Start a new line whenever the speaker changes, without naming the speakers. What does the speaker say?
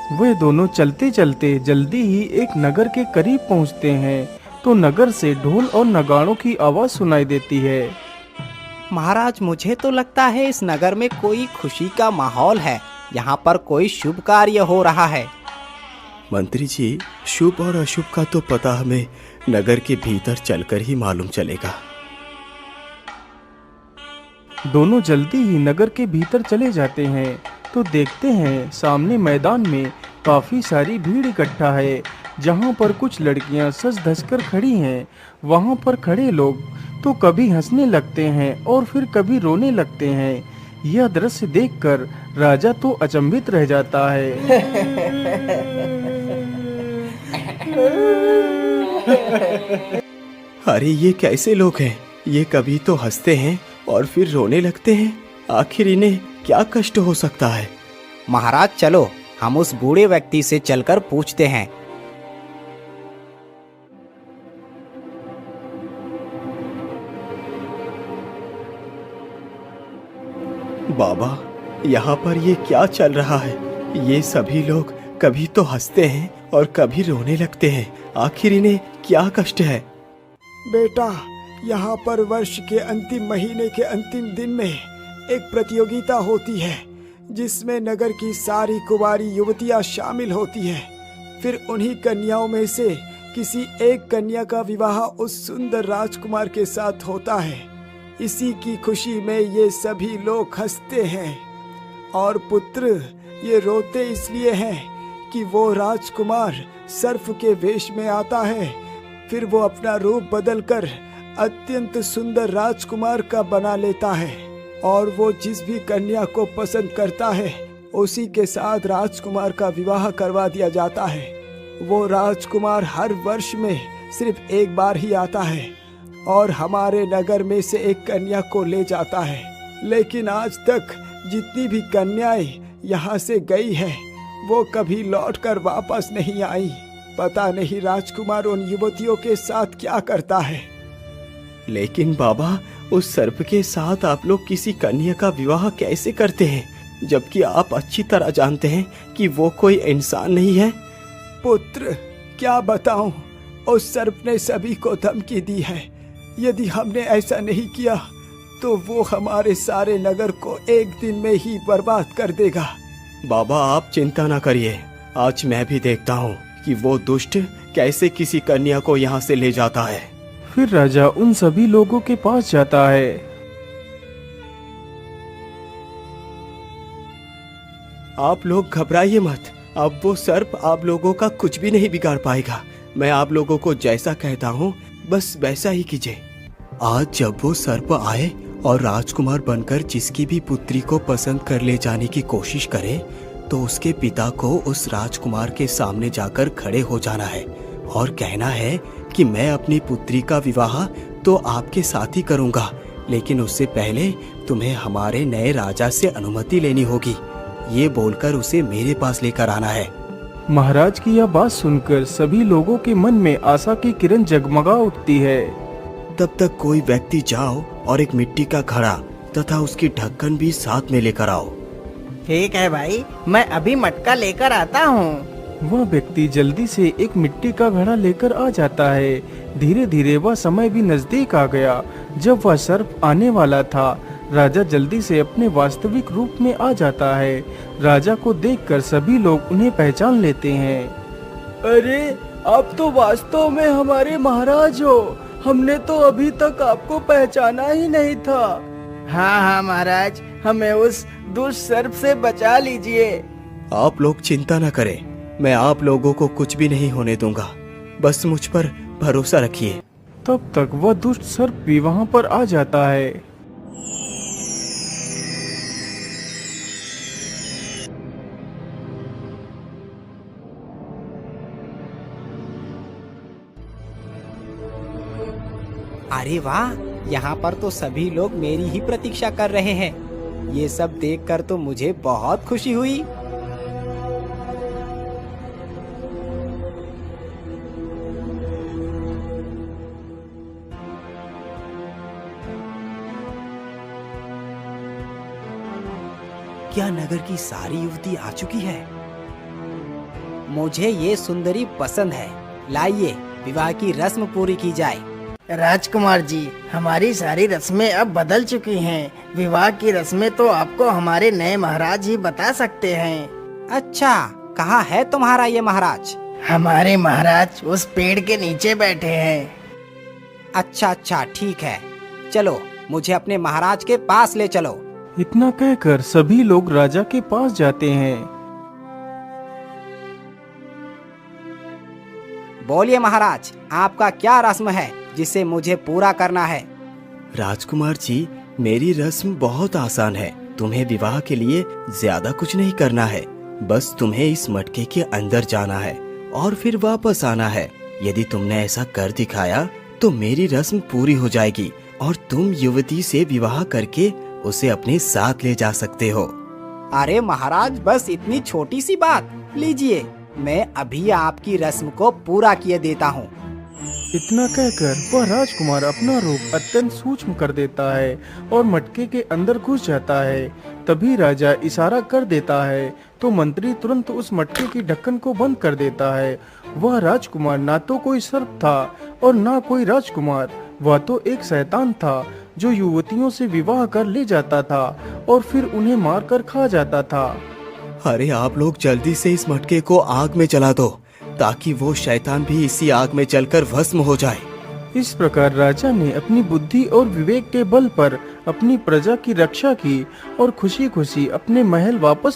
वे दोनों चलते चलते जल्दी ही एक नगर के करीब पहुंचते हैं तो नगर से ढोल और नगाड़ों की आवाज सुनाई देती है।
महाराज, मुझे तो लगता है इस नगर में कोई खुशी का माहौल है। यहाँ पर कोई शुभ कार्य हो रहा है।
मंत्री जी, शुभ और अशुभ का तो पता हमें नगर के भीतर चलकर ही मालूम चलेगा।
दोनों जल्दी ही नगर के भीतर चले जाते हैं तो देखते हैं सामने मैदान में काफी सारी भीड़ इकट्ठा है, जहां पर कुछ लड़कियां सज धज कर खड़ी हैं। वहां पर खड़े लोग तो कभी हंसने लगते हैं और फिर कभी रोने लगते हैं। यह दृश्य देखकर राजा तो अचंभित रह जाता है।
अरे ये कैसे लोग हैं? ये कभी तो हंसते हैं और फिर रोने लगते हैं। आखिर इन्हें क्या कष्ट हो सकता है?
महाराज, चलो हम उस बूढ़े व्यक्ति से चलकर पूछते हैं।
बाबा, यहाँ पर ये क्या चल रहा है? ये सभी लोग कभी तो हंसते हैं और कभी रोने लगते हैं। आखिर इन्हें क्या कष्ट है?
बेटा, यहाँ पर वर्ष के अंतिम महीने के अंतिम दिन में एक प्रतियोगिता होती है जिसमें नगर की सारी कुंवारी युवतियाँ शामिल होती हैं। फिर उन्हीं कन्याओं में से किसी एक कन्या का विवाह उस सुंदर राजकुमार के साथ होता है। इसी की खुशी में ये सभी लोग हंसते हैं और पुत्र ये रोते इसलिए हैं कि वो राजकुमार सर्प के वेश में आता है। फिर वो अपना रूप बदलकर अत्यंत सुंदर राजकुमार का बना लेता है और वो जिस भी कन्या को पसंद करता है उसी के साथ राजकुमार का विवाह करवा दिया जाता है। वो राजकुमार हर वर्ष में सिर्फ एक बार ही आता है और हमारे नगर में से एक कन्या को ले जाता है। लेकिन आज तक जितनी भी कन्याएं यहाँ से गई है वो कभी लौटकर वापस नहीं आई। पता नहीं राजकुमार उन युवतियों के साथ क्या करता है।
लेकिन बाबा, उस सर्प के साथ आप लोग किसी कन्या का विवाह कैसे करते हैं, जबकि आप अच्छी तरह जानते हैं कि वो कोई इंसान नहीं है?
पुत्र, क्या बताऊं, उस सर्प ने सभी को धमकी दी है। यदि हमने ऐसा नहीं किया तो वो हमारे सारे नगर को एक दिन में ही बर्बाद कर देगा।
बाबा, आप चिंता ना करिए। आज मैं भी देखता हूँ कि वो दुष्ट कैसे किसी कन्या को यहाँ से ले जाता है।
फिर राजा उन सभी लोगों के पास जाता है।
आप लोग घबराइए मत। अब वो सर्प आप लोगों का कुछ भी नहीं बिगाड़ पाएगा। मैं आप लोगों को जैसा कहता हूँ बस वैसा ही कीजिए। आज जब वो सर्प आए और राजकुमार बनकर जिसकी भी पुत्री को पसंद कर ले जाने की कोशिश करे तो उसके पिता को उस राजकुमार के सामने जाकर खड़े हो जाना है और कहना है कि मैं अपनी पुत्री का विवाह तो आपके साथ ही करूंगा, लेकिन उससे पहले तुम्हें हमारे नए राजा से अनुमति लेनी होगी। ये बोलकर उसे मेरे पास लेकर आना है।
महाराज की यह बात सुनकर सभी लोगों के मन में आशा की किरण जगमगा उठती है।
तब तक कोई व्यक्ति जाओ और एक मिट्टी का घड़ा तथा उसकी ढक्कन भी साथ में लेकर आओ।
ठीक है भाई, मैं अभी मटका लेकर आता हूँ।
वह व्यक्ति जल्दी से एक मिट्टी का घड़ा लेकर आ जाता है। धीरे धीरे वह समय भी नजदीक आ गया जब वह सर्प आने वाला था। राजा जल्दी से अपने वास्तविक रूप में आ जाता है। राजा को देखकर सभी लोग उन्हें पहचान लेते हैं।
अरे, आप तो वास्तव में हमारे महाराज हो। हमने तो अभी तक आपको पहचाना ही नहीं था।
हाँ हाँ महाराज, हमें उस दुष्ट सर्प से बचा लीजिए।
आप लोग चिंता न करें, मैं आप लोगों को कुछ भी नहीं होने दूंगा। बस मुझ पर भरोसा रखिए।
तब तक वह दुष्ट सर्प भी वहां पर आ जाता है।
अरे वाह, यहाँ पर तो सभी लोग मेरी ही प्रतीक्षा कर रहे हैं। ये सब देखकर तो मुझे बहुत खुशी हुई। क्या नगर की सारी युवती आ चुकी है? मुझे ये सुंदरी पसंद है। लाइए विवाह की रस्म पूरी की जाए।
राजकुमार जी, हमारी सारी रस्में अब बदल चुकी हैं। विवाह की रस्में तो आपको हमारे नए महाराज ही बता सकते हैं।
अच्छा, कहाँ है तुम्हारा ये महाराज?
हमारे महाराज उस पेड़ के नीचे बैठे हैं।
अच्छा अच्छा, ठीक है। चलो मुझे अपने महाराज के पास ले चलो।
इतना कहकर सभी लोग राजा के पास जाते हैं।
बोलिए महाराज, आपका क्या रस्म है जिसे मुझे पूरा करना है?
राजकुमार जी, मेरी रस्म बहुत आसान है। तुम्हें विवाह के लिए ज्यादा कुछ नहीं करना है। बस तुम्हें इस मटके के अंदर जाना है और फिर वापस आना है। यदि तुमने ऐसा कर दिखाया तो मेरी रस्म पूरी हो जाएगी और तुम युवती से विवाह करके उसे अपने साथ ले जा सकते हो।
अरे महाराज, बस इतनी छोटी सी बात। लीजिए, मैं अभी आपकी रस्म को पूरा किए देता हूँ।
इतना कहकर वह राजकुमार अपना रूप अत्यंत सूक्ष्म कर देता है और मटके के अंदर घुस जाता है। तभी राजा इशारा कर देता है तो मंत्री तुरंत उस मटके की ढक्कन को बंद कर देता है। वह राजकुमार ना तो कोई सर्प था और ना कोई राजकुमार, वह तो एक शैतान था जो युवतियों से विवाह कर ले जाता था और फिर उन्हें मारकर खा जाता था।
अरे आप लोग जल्दी से इस मटके को आग में जला दो ताकि वो शैतान भी इसी आग में जलकर भस्म हो जाए।
इस प्रकार राजा ने अपनी बुद्धि और विवेक के बल पर अपनी प्रजा की रक्षा की और खुशी खुशी अपने महल वापस